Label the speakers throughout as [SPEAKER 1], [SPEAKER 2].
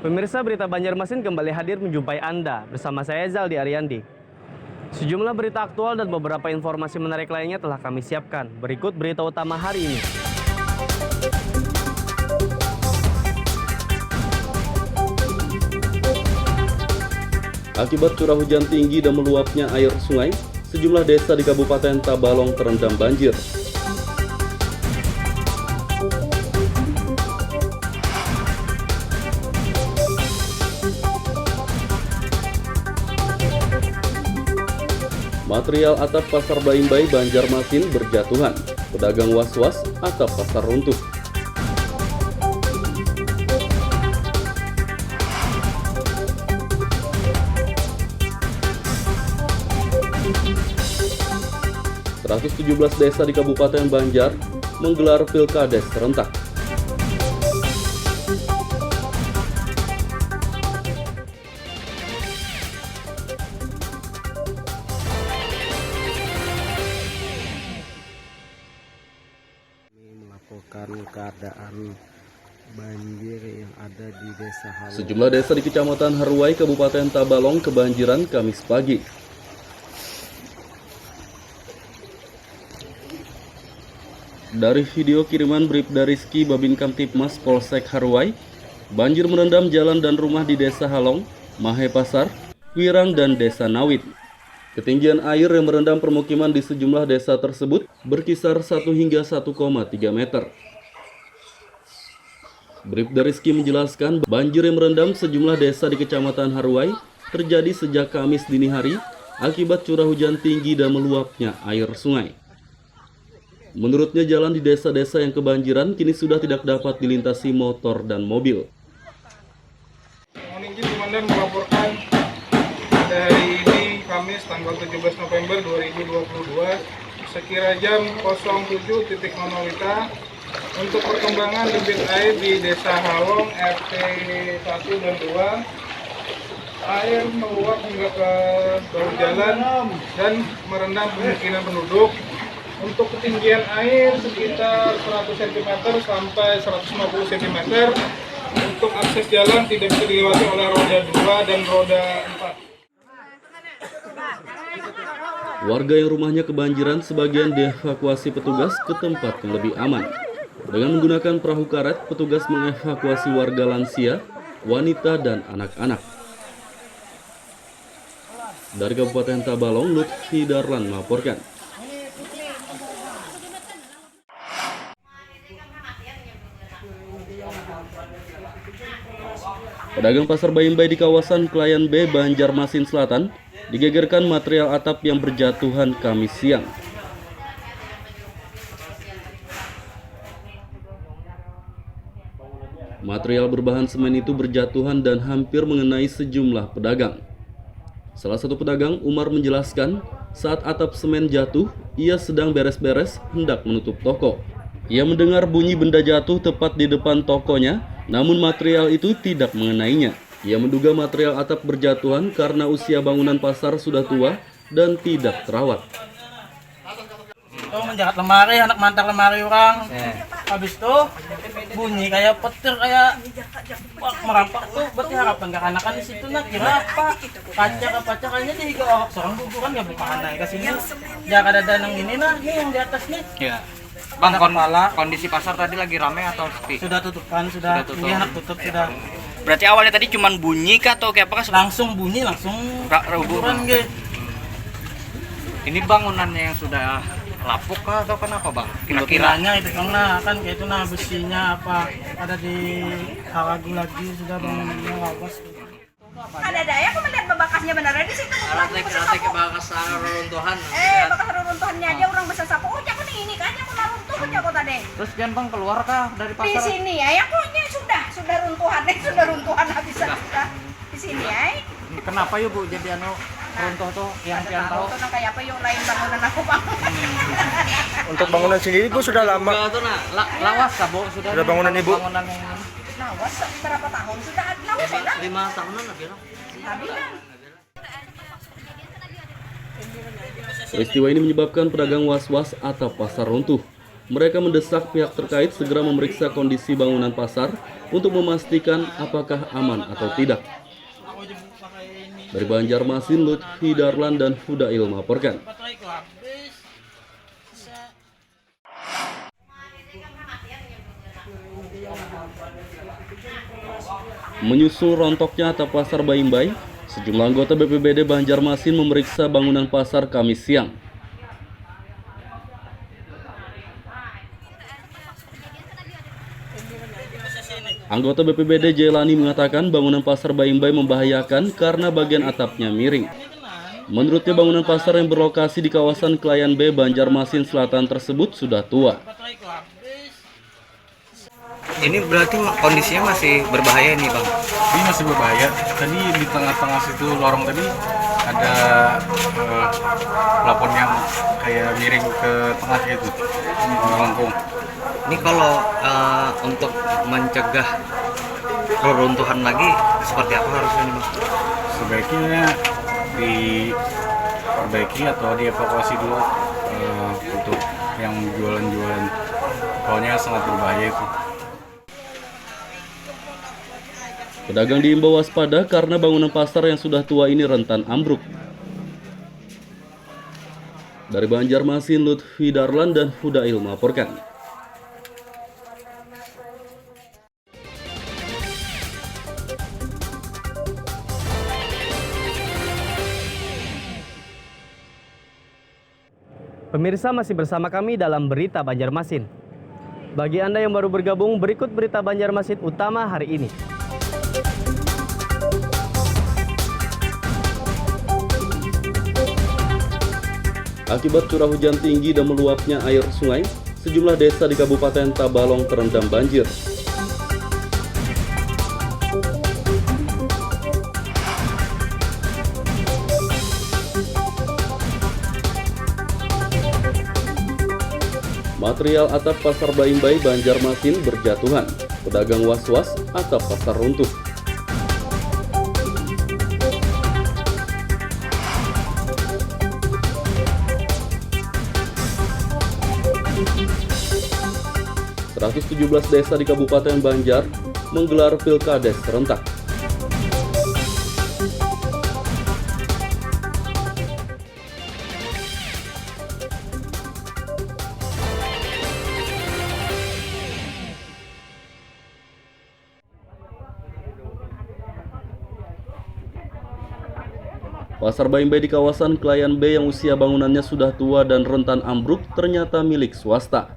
[SPEAKER 1] Pemirsa, berita Banjarmasin kembali hadir menjumpai Anda bersama saya Zaldi Ariandi. Sejumlah berita aktual dan beberapa informasi menarik lainnya telah kami siapkan. Berikut berita utama hari ini.
[SPEAKER 2] Akibat curah hujan tinggi dan meluapnya air sungai, sejumlah desa di Kabupaten Tabalong terendam banjir. Material atap pasar Baimbai Banjarmasin berjatuhan. Pedagang was-was atap pasar runtuh. ...117 desa di Kabupaten Banjar menggelar pilkades serentak.
[SPEAKER 3] Melaporkan keadaan banjir yang ada di Desa Halong.
[SPEAKER 2] Sejumlah desa di Kecamatan Haruai, Kabupaten Tabalong kebanjiran Kamis pagi. Dari video kiriman Bribda Rizky Babin Kamtipmas Polsek Haruai, banjir merendam jalan dan rumah di Desa Halong, Mahepasar, Wirang, dan Desa Nawit. Ketinggian air yang merendam permukiman di sejumlah desa tersebut berkisar 1 hingga 1,3 meter. Bribda Rizky menjelaskan banjir yang merendam sejumlah desa di Kecamatan Haruai terjadi sejak Kamis dini hari akibat curah hujan tinggi dan meluapnya air sungai. Menurutnya jalan di desa-desa yang kebanjiran kini sudah tidak dapat dilintasi motor dan mobil.
[SPEAKER 4] Mohon izin Komandan melaporkan pada hari ini Kamis tanggal 17 November 2022 sekira jam 07.00 WITA untuk perkembangan debit air di Desa Halong RT 1 dan 2. Air meluap hingga ke bahu jalan dan merendam pemukiman penduduk. Untuk ketinggian air sekitar 100 cm sampai 150 cm. Untuk akses jalan tidak bisa dilewati oleh roda 2 dan roda 4.
[SPEAKER 2] Warga yang rumahnya kebanjiran sebagian dievakuasi petugas ke tempat yang lebih aman. Dengan menggunakan perahu karet, petugas mengevakuasi warga lansia, wanita, dan anak-anak. Dari Kabupaten Tabalong, Lutfi Darlan melaporkan. Pedagang pasar Baimbai di kawasan Klayan B, Banjarmasin Selatan digegerkan material atap yang berjatuhan Kamis siang. Material berbahan semen itu berjatuhan dan hampir mengenai sejumlah pedagang. Salah satu pedagang, Umar, menjelaskan saat atap semen jatuh, ia sedang beres-beres hendak menutup toko. Ia mendengar bunyi benda jatuh tepat di depan tokonya, namun material itu tidak mengenainya. Ia menduga material atap berjatuhan karena usia bangunan pasar sudah tua dan tidak terawat.
[SPEAKER 5] Itu menjahat lemari, anak mantar lemari orang. Habis itu bunyi kayak petir, kayak merampak tuh. Berarti harapan kekanakan di situ nak kira apa? Kaca kayaknya dihiga orang seorang guguran nggak buka naik ke sini. Jangan ada danang ini nah, ini yang di atas nih.
[SPEAKER 6] Ya. Bang, kondisi pasar tadi lagi ramai atau sepi?
[SPEAKER 5] Sudah tutup kan, sudah. Ini anak tutup sudah.
[SPEAKER 6] Berarti awalnya tadi cuma bunyi kah atau kayak apa?
[SPEAKER 5] Langsung bunyi, langsung guguran gitu.
[SPEAKER 6] Ini bangunannya yang sudah lapuk kah atau kenapa bang?
[SPEAKER 5] Kira-kiranya itu karena kan kayak itu nah besinya apa ada di haragu lagi sudah bangunannya lawas.
[SPEAKER 7] Ada daya aku melihat bebakasnya beneran di situ.
[SPEAKER 6] Rata bekas reruntuhan.
[SPEAKER 7] Bekas reruntuhannya aja orang besar sapu. Oh, jangan ini kan yang kena runtuh aja kok tadi.
[SPEAKER 6] Terus jangan bang keluar kah dari pasar?
[SPEAKER 7] Di sini ya, yang punya sudah runtuhan habisan sudah. Di sini ya.
[SPEAKER 6] Kenapa yuk bu jadi runtuh tuh yang pian tahu?
[SPEAKER 7] Runtuh kayak apa yuk lain bangunan aku bang.
[SPEAKER 3] Untuk bangunan sendiri Bu sudah lama.
[SPEAKER 6] Enggak tuh nah, lawas kah bu? Sudah
[SPEAKER 3] bangunan Ibu?
[SPEAKER 6] Bangunan yang
[SPEAKER 7] Lawas berapa tahun sudah? Lawas ya?
[SPEAKER 6] 5 tahunan lah bilang.
[SPEAKER 2] Peristiwa ini menyebabkan pedagang was-was atap pasar runtuh. Mereka mendesak pihak terkait segera memeriksa kondisi bangunan pasar untuk memastikan apakah aman atau tidak. Dari Banjarmasin, Lutfi Darlan dan Hudail melaporkan. Menyusul rontoknya atap pasar Baimbai, sejumlah anggota BPBD Banjarmasin memeriksa bangunan pasar Kamis siang. Anggota BPBD Jailani mengatakan bangunan pasar Baimbai membahayakan karena bagian atapnya miring. Menurutnya bangunan pasar yang berlokasi di kawasan Klayan B, Banjarmasin Selatan tersebut sudah tua.
[SPEAKER 6] Ini berarti kondisinya masih berbahaya nih Bang?
[SPEAKER 8] Ini masih berbahaya. Tadi di tengah-tengah situ lorong tadi ada plafon yang kayak miring ke tengah gitu, melengkung.
[SPEAKER 6] Ini kalau untuk mencegah reruntuhan lagi seperti apa harusnya nih Bang?
[SPEAKER 8] Sebaiknya diperbaiki atau dievakuasi dulu untuk yang jualan-jualan. Pokoknya sangat berbahaya itu.
[SPEAKER 2] Pedagang diimbau waspada karena bangunan pasar yang sudah tua ini rentan ambruk. Dari Banjarmasin, Lutfi Darlan dan Hudail melaporkan.
[SPEAKER 1] Pemirsa masih bersama kami dalam Berita Banjarmasin. Bagi Anda yang baru bergabung, berikut Berita Banjarmasin utama hari ini.
[SPEAKER 2] Akibat curah hujan tinggi dan meluapnya air sungai, sejumlah desa di Kabupaten Tabalong terendam banjir. Material atap pasar Baimbai, Banjarmasin berjatuhan. Pedagang was-was atap pasar runtuh. ...117 desa di Kabupaten Banjar menggelar pilkades serentak. Pasar Baimbai di kawasan Klayan B yang usia bangunannya sudah tua dan rentan ambruk ternyata milik swasta.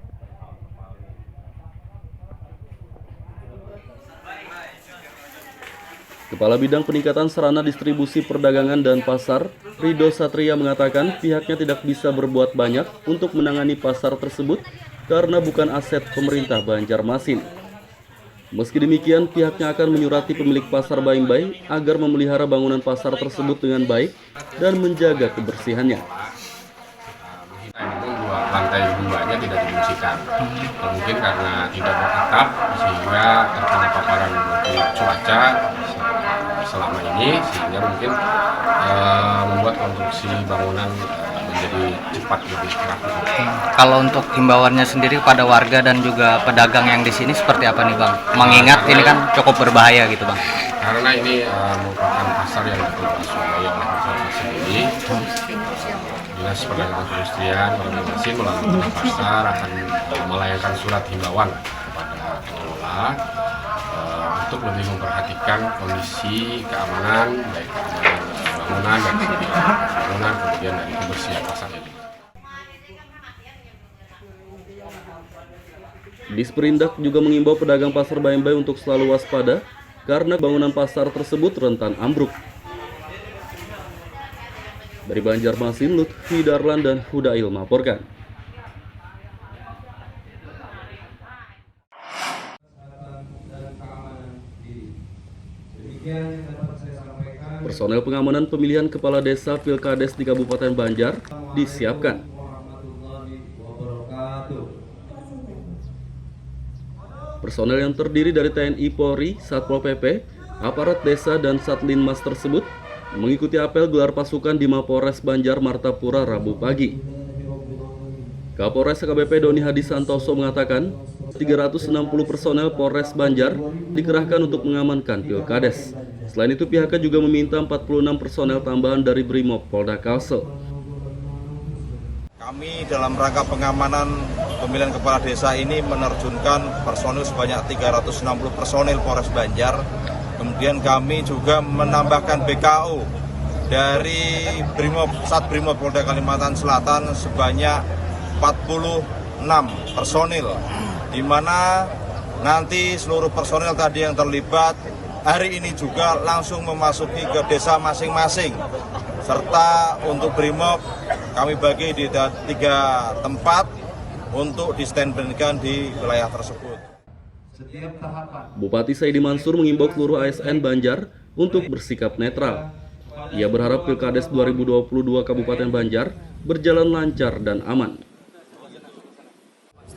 [SPEAKER 2] Kepala Bidang Peningkatan Sarana Distribusi Perdagangan dan Pasar, Rido Satria mengatakan pihaknya tidak bisa berbuat banyak untuk menangani pasar tersebut karena bukan aset pemerintah Banjarmasin. Meski demikian, pihaknya akan menyurati pemilik pasar Baimbai agar memelihara bangunan pasar tersebut dengan baik dan menjaga kebersihannya.
[SPEAKER 9] Namun lantai 2-nya tidak difungsikan, mungkin karena tidak beratap sehingga terkena paparan cuaca selama ini, sehingga mungkin membuat konstruksi bangunan menjadi cepat lebih rapi.
[SPEAKER 6] Kalau untuk himbauannya sendiri kepada warga dan juga pedagang yang di sini seperti apa nih Bang? Mengingat ini kan cukup berbahaya gitu Bang.
[SPEAKER 9] Karena ini merupakan pasar yang dikuasai oleh masyarakat sendiri. Dinas Perdagangan Perindustrian Banjarmasin melalui pasar akan melayangkan surat himbauan kepada pengelola untuk lebih memperhatikan kondisi keamanan, baik keamanan bangunan dan bangunan, kemudian dari kebersihan pasar ini.
[SPEAKER 2] Disperindak juga mengimbau pedagang pasar Baimbai untuk selalu waspada karena bangunan pasar tersebut rentan ambruk. Dari Banjarmasin, Lutfi Darlan dan Hudail melaporkan. Personel pengamanan pemilihan kepala desa Pilkades di Kabupaten Banjar disiapkan. Personel yang terdiri dari TNI, Polri, Satpol PP, aparat desa dan Satlinmas tersebut mengikuti apel gelar pasukan di Mapolres Banjar Martapura Rabu pagi. Kapolres AKBP Doni Hadi Santoso mengatakan 360 personel Polres Banjar dikerahkan untuk mengamankan Pilkades. Selain itu pihaknya juga meminta 46 personel tambahan dari Brimob Polda Kalsel.
[SPEAKER 10] Kami dalam rangka pengamanan pemilihan kepala desa ini menerjunkan personil sebanyak 360 personil Polres Banjar. Kemudian kami juga menambahkan BKO dari Satbrimob Polda Kalimantan Selatan sebanyak 46 personil, di mana nanti seluruh personil tadi yang terlibat hari ini juga langsung memasuki ke desa masing-masing. Serta untuk Brimob kami bagi di 3 tempat untuk di-standby-kan di wilayah tersebut.
[SPEAKER 2] Bupati Saidi Mansur mengimbau seluruh ASN Banjar untuk bersikap netral. Ia berharap Pilkades 2022 Kabupaten Banjar berjalan lancar dan aman.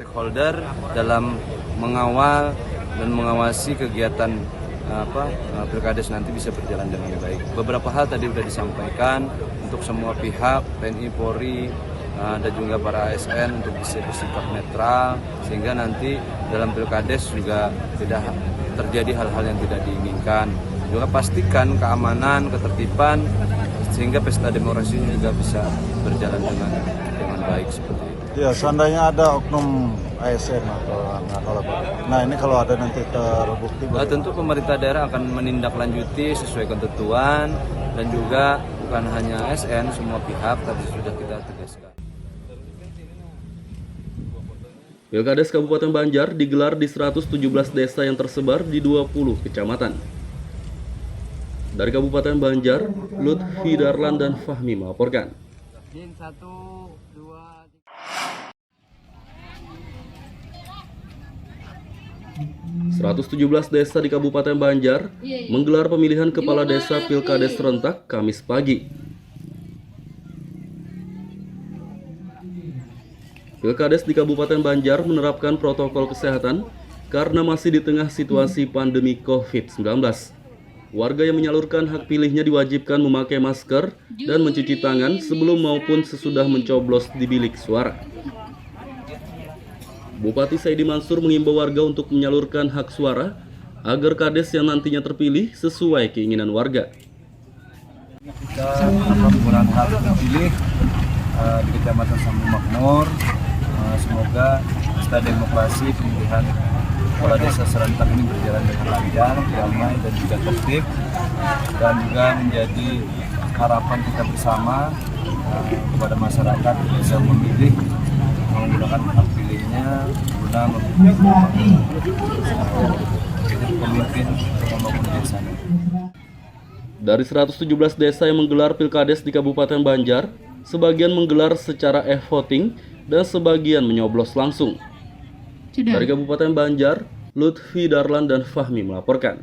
[SPEAKER 11] Stakeholder dalam mengawal dan mengawasi kegiatan Pilkades nanti bisa berjalan dengan baik. Beberapa hal tadi sudah disampaikan untuk semua pihak, TNI, Polri, dan juga para ASN untuk bisa bersikap netral sehingga nanti dalam Pilkades juga tidak terjadi hal-hal yang tidak diinginkan. Juga pastikan keamanan, ketertiban sehingga pesta demokrasi juga bisa berjalan dengan baik seperti itu.
[SPEAKER 12] Ya, seandainya ada oknum ASN atau nah ini kalau ada nanti terbukti.
[SPEAKER 11] Tentu pemerintah daerah akan menindaklanjuti sesuai ketentuan dan juga bukan hanya ASN, semua pihak tadi sudah kita tegaskan.
[SPEAKER 2] Pilkades Kabupaten Banjar digelar di 117 desa yang tersebar di 20 kecamatan. Dari Kabupaten Banjar, Lutfi Darlan dan Fahmi melaporkan. 117 desa di Kabupaten Banjar menggelar pemilihan kepala desa Pilkades serentak Kamis pagi. Pilkades di Kabupaten Banjar menerapkan protokol kesehatan karena masih di tengah situasi pandemi COVID-19. Warga yang menyalurkan hak pilihnya diwajibkan memakai masker dan mencuci tangan sebelum maupun sesudah mencoblos di bilik suara. Bupati Saidi Mansur mengimbau warga untuk menyalurkan hak suara agar kades yang nantinya terpilih sesuai keinginan warga.
[SPEAKER 13] Kita akan menggunakan hak pilih di Kecamatan Sambu Makmur. Semoga pesta demokrasi pemilihan kepala desa serentak ini berjalan dengan lancar, damai dan juga tertib, dan juga menjadi harapan kita bersama kepada masyarakat bisa memilih menggunakan hak pilihnya guna memilih pemimpin yang membangun desanya.
[SPEAKER 2] Dari 117 desa yang menggelar Pilkades di Kabupaten Banjar, sebagian menggelar secara e-voting dan sebagian menyoblos langsung. Dari Kabupaten Banjar, Lutfi Darlan dan Fahmi melaporkan.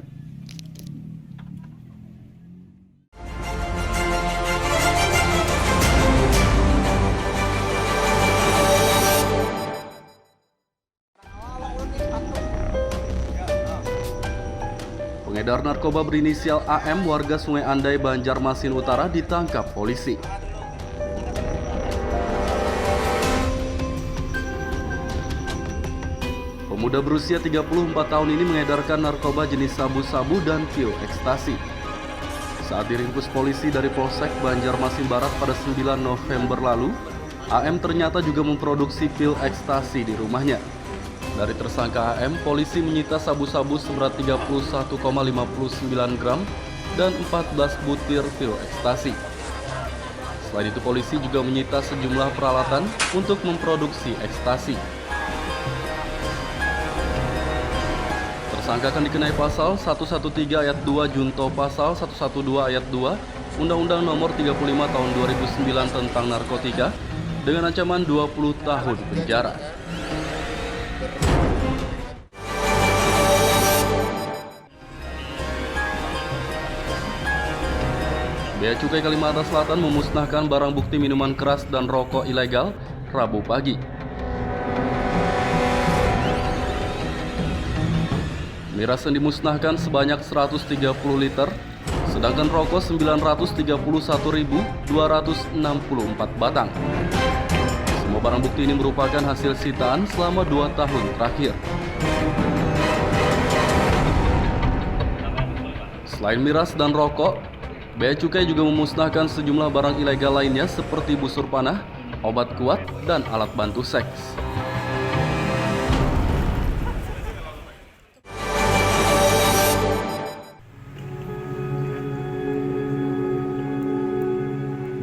[SPEAKER 2] Pengedar narkoba berinisial AM warga Sungai Andai, Banjarmasin Utara ditangkap polisi. Pemuda berusia 34 tahun ini mengedarkan narkoba jenis sabu-sabu dan pil ekstasi. Saat diringkus polisi dari Polsek Banjarmasin Barat pada 9 November lalu, AM ternyata juga memproduksi pil ekstasi di rumahnya. Dari tersangka AM, polisi menyita sabu-sabu seberat 31,59 gram dan 14 butir pil ekstasi. Selain itu, polisi juga menyita sejumlah peralatan untuk memproduksi ekstasi. Tersangka akan dikenai pasal 113 ayat 2 junto pasal 112 ayat 2 Undang-Undang Nomor 35 Tahun 2009 tentang narkotika dengan ancaman 20 tahun penjara. Bea Cukai Kalimantan Selatan memusnahkan barang bukti minuman keras dan rokok ilegal Rabu pagi. Miras yang dimusnahkan sebanyak 130 liter, sedangkan rokok 931.264 batang. Semua barang bukti ini merupakan hasil sitaan selama 2 tahun terakhir. Selain miras dan rokok, Bea Cukai juga memusnahkan sejumlah barang ilegal lainnya seperti busur panah, obat kuat, dan alat bantu seks.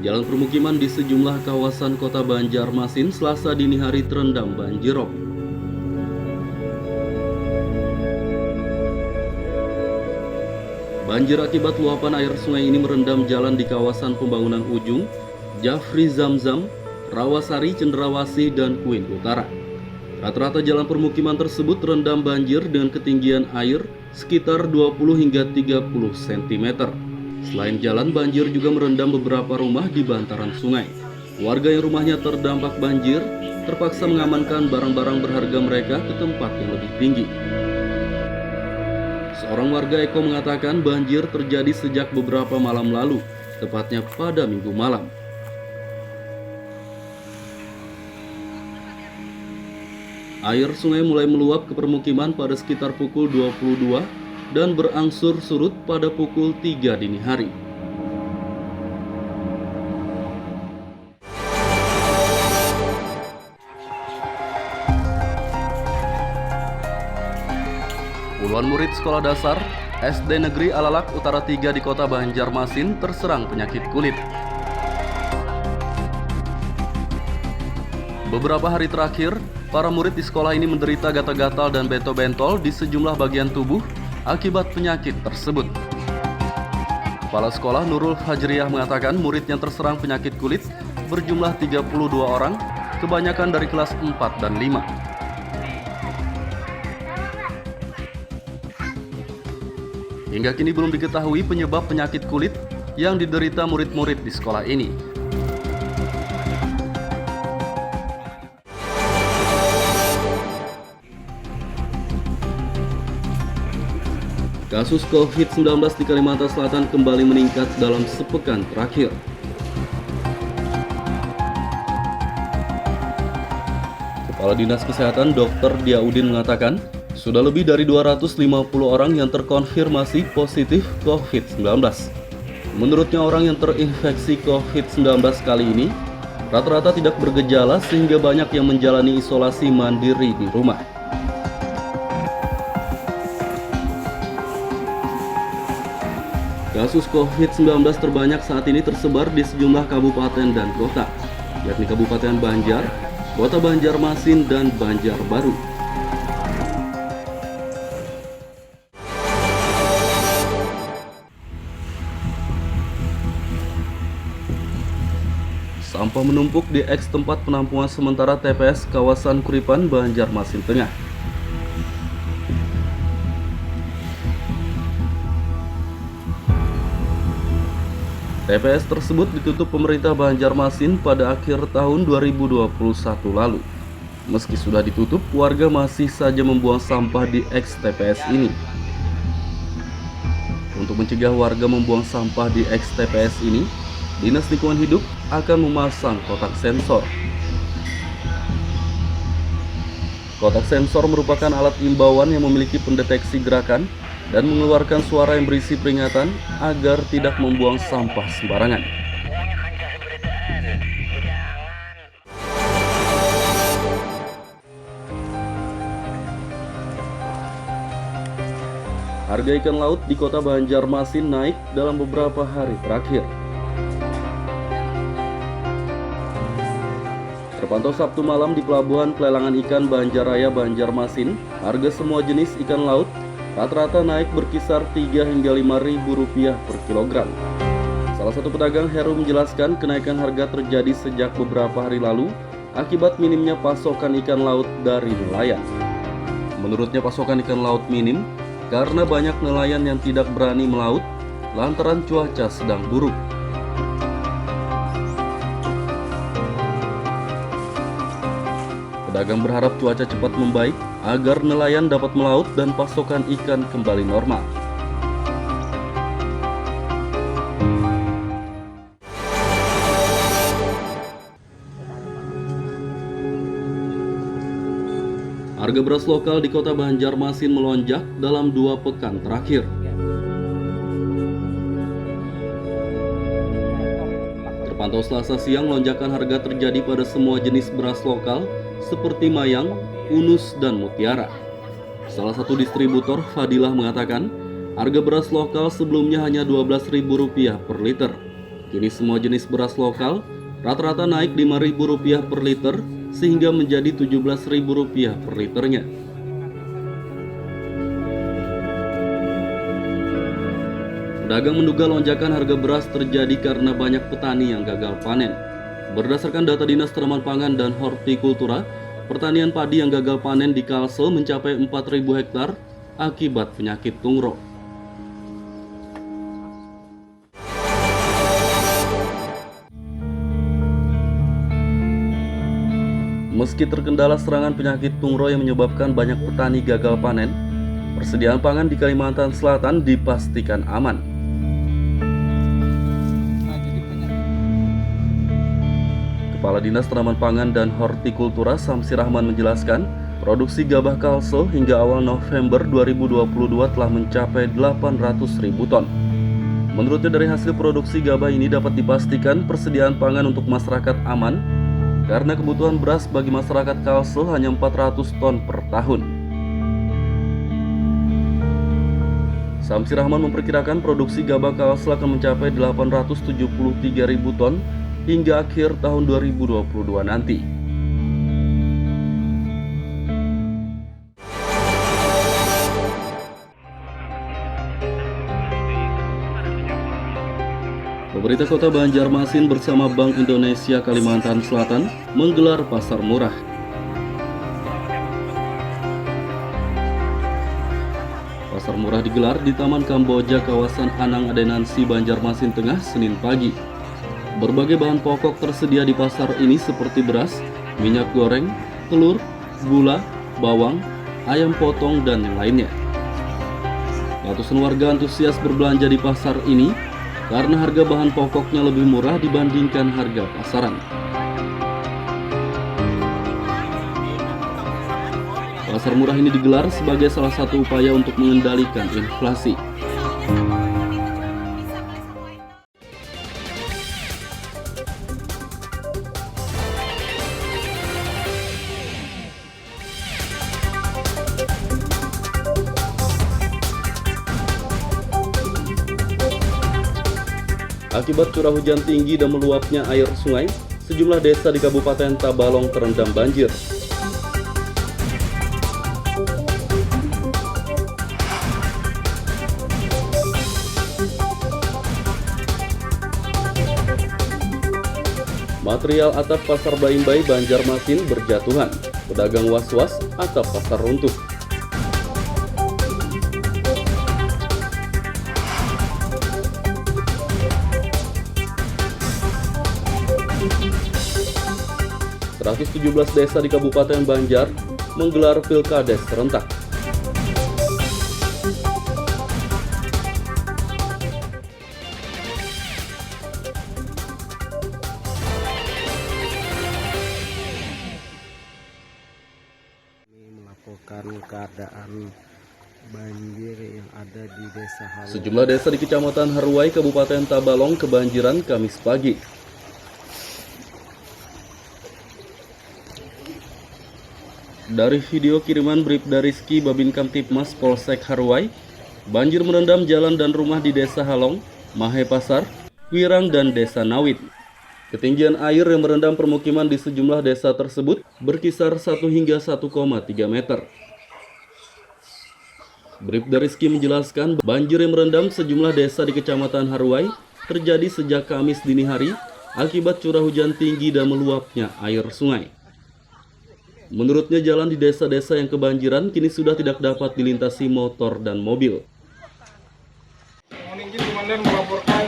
[SPEAKER 2] Jalan permukiman di sejumlah kawasan kota Banjarmasin Selasa dini hari terendam banjirop. Banjir akibat luapan air sungai ini merendam jalan di kawasan pembangunan Ujung, Jafri Zamzam, Rawasari, Cendrawasih, dan Kuin Utara. Rata-rata jalan permukiman tersebut terendam banjir dengan ketinggian air sekitar 20 hingga 30 cm. Selain jalan, banjir juga merendam beberapa rumah di bantaran sungai. Warga yang rumahnya terdampak banjir terpaksa mengamankan barang-barang berharga mereka ke tempat yang lebih tinggi. Seorang warga Eko mengatakan banjir terjadi sejak beberapa malam lalu, tepatnya pada Minggu malam. Air sungai mulai meluap ke permukiman pada sekitar pukul 22 dan berangsur surut pada pukul 3 dini hari. Puluhan murid sekolah dasar SD Negeri Alalak Utara 3 di kota Banjarmasin terserang penyakit kulit. Beberapa hari terakhir, para murid di sekolah ini menderita gatal-gatal dan bentol-bentol di sejumlah bagian tubuh akibat penyakit tersebut. Kepala sekolah Nurul Fajriyah mengatakan murid yang terserang penyakit kulit berjumlah 32 orang, kebanyakan dari kelas 4 dan 5. Hingga kini belum diketahui penyebab penyakit kulit yang diderita murid-murid di sekolah ini. Kasus COVID-19 di Kalimantan Selatan kembali meningkat dalam sepekan terakhir. Kepala Dinas Kesehatan Dr. Diaudin mengatakan, sudah lebih dari 250 orang yang terkonfirmasi positif COVID-19. Menurutnya orang yang terinfeksi COVID-19 kali ini rata-rata tidak bergejala sehingga banyak yang menjalani isolasi mandiri di rumah. Kasus COVID-19 terbanyak saat ini tersebar di sejumlah kabupaten dan kota, yakni Kabupaten Banjar, Kota Banjarmasin, dan Banjarbaru. Sampah menumpuk di eks tempat penampungan sementara TPS kawasan Kuripan, Banjarmasin Tengah. TPS tersebut ditutup pemerintah Banjarmasin pada akhir tahun 2021 lalu. Meski sudah ditutup, warga masih saja membuang sampah di eks TPS ini. Untuk mencegah warga membuang sampah di eks TPS ini, Dinas Lingkungan Hidup akan memasang kotak sensor. Kotak sensor merupakan alat imbauan yang memiliki pendeteksi gerakan dan mengeluarkan suara yang berisi peringatan agar tidak membuang sampah sembarangan. Harga ikan laut di kota Banjarmasin naik dalam beberapa hari terakhir. Terpantau Sabtu malam di Pelabuhan Pelelangan Ikan Banjaraya, Banjarmasin, harga semua jenis ikan laut rata-rata naik berkisar 3 hingga 5.000 rupiah per kilogram. Salah satu pedagang Heru menjelaskan kenaikan harga terjadi sejak beberapa hari lalu akibat minimnya pasokan ikan laut dari nelayan. Menurutnya pasokan ikan laut minim karena banyak nelayan yang tidak berani melaut lantaran cuaca sedang buruk. Pedagang berharap cuaca cepat membaik agar nelayan dapat melaut dan pasokan ikan kembali normal. Harga beras lokal di kota Banjarmasin melonjak dalam 2 pekan terakhir. Terpantau Selasa siang, lonjakan harga terjadi pada semua jenis beras lokal seperti Mayang, Unus, dan Mutiara. Salah satu distributor, Fadilah, mengatakan harga beras lokal sebelumnya hanya Rp12.000 per liter. Kini semua jenis beras lokal rata-rata naik Rp5.000 per liter sehingga menjadi Rp17.000 per liternya. Pedagang menduga lonjakan harga beras terjadi karena banyak petani yang gagal panen. Berdasarkan data Dinas Tanaman Pangan dan Hortikultura, pertanian padi yang gagal panen di Kalsel mencapai 4.000 hektar akibat penyakit tungro. Meski terkendala serangan penyakit tungro yang menyebabkan banyak petani gagal panen, persediaan pangan di Kalimantan Selatan dipastikan aman. Kepala Dinas Tanaman Pangan dan Hortikultura Samsi Rahman menjelaskan, produksi gabah Kalsel hingga awal November 2022 telah mencapai 800.000 ton. Menurutnya dari hasil produksi gabah ini dapat dipastikan persediaan pangan untuk masyarakat aman, karena kebutuhan beras bagi masyarakat Kalsel hanya 400 ton per tahun. Samsi Rahman memperkirakan produksi gabah Kalsel akan mencapai 873.000 ton hingga akhir tahun 2022 nanti. Pemerintah Kota Banjarmasin bersama Bank Indonesia Kalimantan Selatan menggelar pasar murah. Pasar murah digelar di Taman Kamboja, kawasan Anang Adenansi, Banjarmasin Tengah, Senin pagi. Berbagai bahan pokok tersedia di pasar ini seperti beras, minyak goreng, telur, gula, bawang, ayam potong, dan yang lainnya. Ratusan warga antusias berbelanja di pasar ini karena harga bahan pokoknya lebih murah dibandingkan harga pasaran. Pasar murah ini digelar sebagai salah satu upaya untuk mengendalikan inflasi. Akibat curah hujan tinggi dan meluapnya air sungai, sejumlah desa di Kabupaten Tabalong terendam banjir. Material atap pasar Baimbai, Banjarmasin berjatuhan. Pedagang was-was atap pasar runtuh. ...117 desa di Kabupaten Banjar menggelar pilkades serentak.
[SPEAKER 3] Melaporkan keadaan banjir yang ada di Desa Halong.
[SPEAKER 2] Sejumlah desa di Kecamatan Haruai, Kabupaten Tabalong kebanjiran Kamis pagi. Dari video kiriman Bribda Rizky Babin Kamtipmas Polsek Haruai, banjir merendam jalan dan rumah di Desa Halong, Mahe Pasar, Wirang, dan Desa Nawit. Ketinggian air yang merendam permukiman di sejumlah desa tersebut berkisar 1 hingga 1,3 meter. Bribda Rizky menjelaskan banjir yang merendam sejumlah desa di Kecamatan Haruai terjadi sejak Kamis dini hari akibat curah hujan tinggi dan meluapnya air sungai. Menurutnya jalan di desa-desa yang kebanjiran kini sudah tidak dapat dilintasi motor dan mobil.
[SPEAKER 4] Mohon izin Komandan melaporkan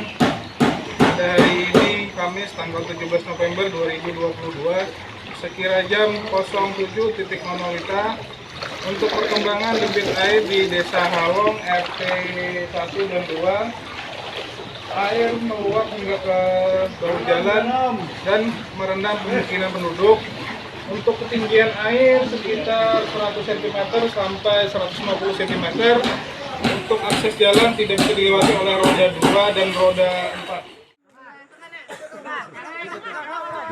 [SPEAKER 4] pada hari ini Kamis tanggal 17 November 2022 sekira jam 07.00 untuk perkembangan debit air di Desa Halong RT 1 dan 2. Air meluap hingga ke bahu jalan dan merendam pemukiman penduduk. Untuk ketinggian air sekitar 100 cm sampai 150 cm. Untuk akses jalan tidak bisa dilewati oleh roda 2 dan roda 4.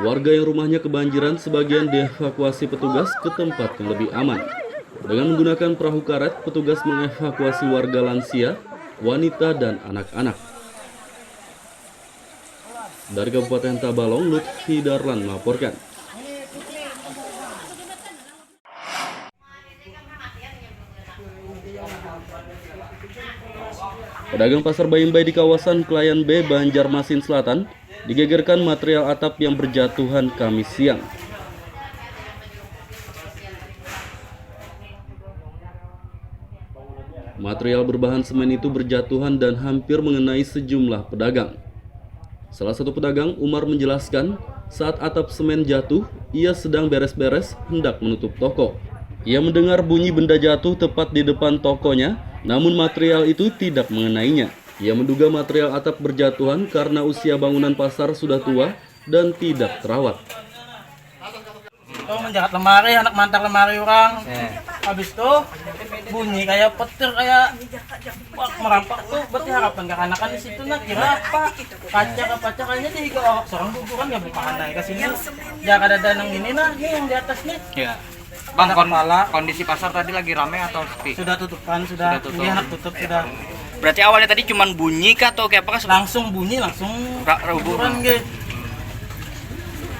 [SPEAKER 2] Warga yang rumahnya kebanjiran sebagian dievakuasi petugas ke tempat yang lebih aman. Dengan menggunakan perahu karet, petugas mengevakuasi warga lansia, wanita, dan anak-anak. Dari Kabupaten Tabalong, Lutfi Darlan melaporkan. Pedagang pasar Bayimbai di kawasan Klayan B, Banjarmasin Selatan, digegerkan material atap yang berjatuhan Kamis siang. Material berbahan semen itu berjatuhan dan hampir mengenai sejumlah pedagang. Salah satu pedagang, Umar, menjelaskan saat atap semen jatuh, ia sedang beres-beres hendak menutup toko. Ia mendengar bunyi benda jatuh tepat di depan tokonya, namun material itu tidak mengenainya. Ia menduga material atap berjatuhan karena usia bangunan pasar sudah tua dan tidak terawat.
[SPEAKER 5] Itu menjahat lemari, anak mantar lemari orang. Habis itu bunyi kayak petir, kayak merampak tuh. Berarti harapan kekanakan di situ nak kira apa? Kaca kayaknya tiga seorang guguran nggak berpahan naik ke sini. Jangan ada danang ini nah, ini yang di atas nih.
[SPEAKER 6] Ya. Bang, kondisi pasar tadi lagi ramai atau sepi?
[SPEAKER 5] Sudah tutupan, sudah. Ini anak tutup sudah.
[SPEAKER 6] Berarti awalnya tadi cuman bunyi kah atau kayak apa?
[SPEAKER 5] Langsung bunyi, langsung guguran gitu.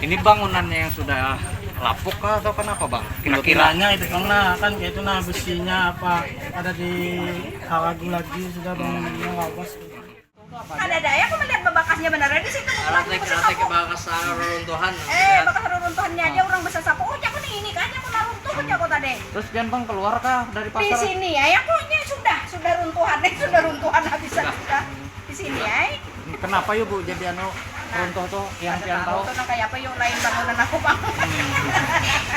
[SPEAKER 6] Ini bangunannya yang sudah lapuk kah atau kenapa bang?
[SPEAKER 5] Kira-kiranya itu karena kan kayak itu nah besinya apa ada di halagu lagi sudah bangunannya lawas.
[SPEAKER 7] Ada daya aku melihat bebakasnya beneran di situ.
[SPEAKER 6] Bekas reruntuhan.
[SPEAKER 7] Bekas reruntuhannya aja orang bisa sapu. Oh, jago nih ini kan yang mau runtuh jago tadi.
[SPEAKER 6] Terus kan bang keluar kah dari pasar?
[SPEAKER 7] Di sini ya, yang punya sudah runtuhan habisan sudah di sini ya.
[SPEAKER 6] Kenapa yuk bu jadi runtuh tuh yang tahu?
[SPEAKER 7] Itu kayak apa yuk lain bangunan aku bang.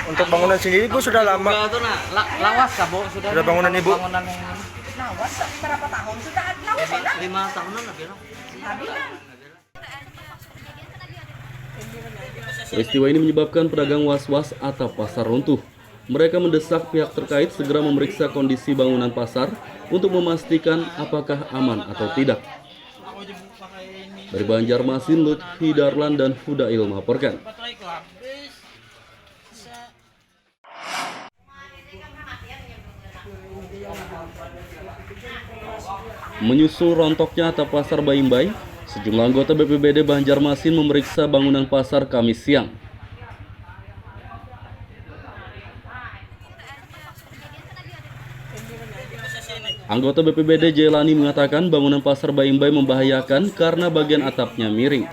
[SPEAKER 3] Untuk bangunan sendiri Bu sudah lama.
[SPEAKER 6] Lawas kah bu? Sudah
[SPEAKER 3] bangunan Ibu?
[SPEAKER 6] Bangunan yang ini.
[SPEAKER 7] Lawas berapa tahun sudah? Lawas sudah?
[SPEAKER 6] 5 tahunan lagi.
[SPEAKER 7] Habisan.
[SPEAKER 2] Peristiwa ini menyebabkan pedagang was-was atap pasar runtuh. Mereka mendesak pihak terkait segera memeriksa kondisi bangunan pasar untuk memastikan apakah aman atau tidak. Dari Banjarmasin, Lutfi Darlan dan Fudail melaporkan. Menyusul rontoknya atap pasar Bayimbai, sejumlah anggota BPBD Banjarmasin memeriksa bangunan pasar Kamis siang. Anggota BPBD Jelani mengatakan bangunan pasar Bayimbai membahayakan karena bagian atapnya miring.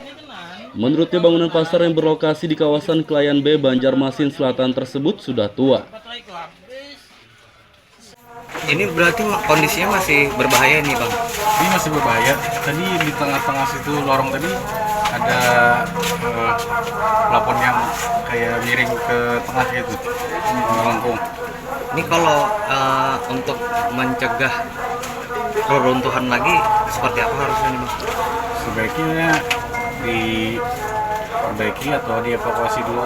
[SPEAKER 2] Menurutnya bangunan pasar yang berlokasi di kawasan Klayan B, Banjarmasin Selatan tersebut sudah tua.
[SPEAKER 6] Ini berarti kondisinya masih berbahaya nih bang?
[SPEAKER 8] Ini masih berbahaya. Tadi di tengah-tengah situ lorong tadi ada plafon yang kayak miring ke tengah gitu, melengkung.
[SPEAKER 6] Ini kalau untuk mencegah reruntuhan lagi seperti apa harusnya nih bang?
[SPEAKER 8] Sebaiknya diperbaiki atau dievakuasi dulu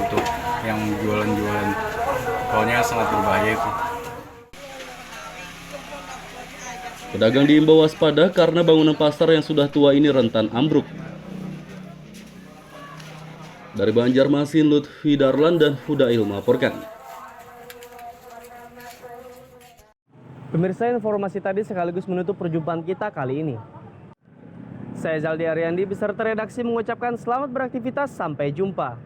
[SPEAKER 8] untuk yang jualan-jualan. Soalnya sangat berbahaya itu.
[SPEAKER 2] Pedagang diimbau waspada karena bangunan pasar yang sudah tua ini rentan ambruk. Dari Banjarmasin, Lutfi Darlan dan Fudail melaporkan.
[SPEAKER 1] Pemirsa, informasi tadi sekaligus menutup perjumpaan kita kali ini. Saya Zaldi Ariandi beserta redaksi mengucapkan selamat beraktivitas, sampai jumpa.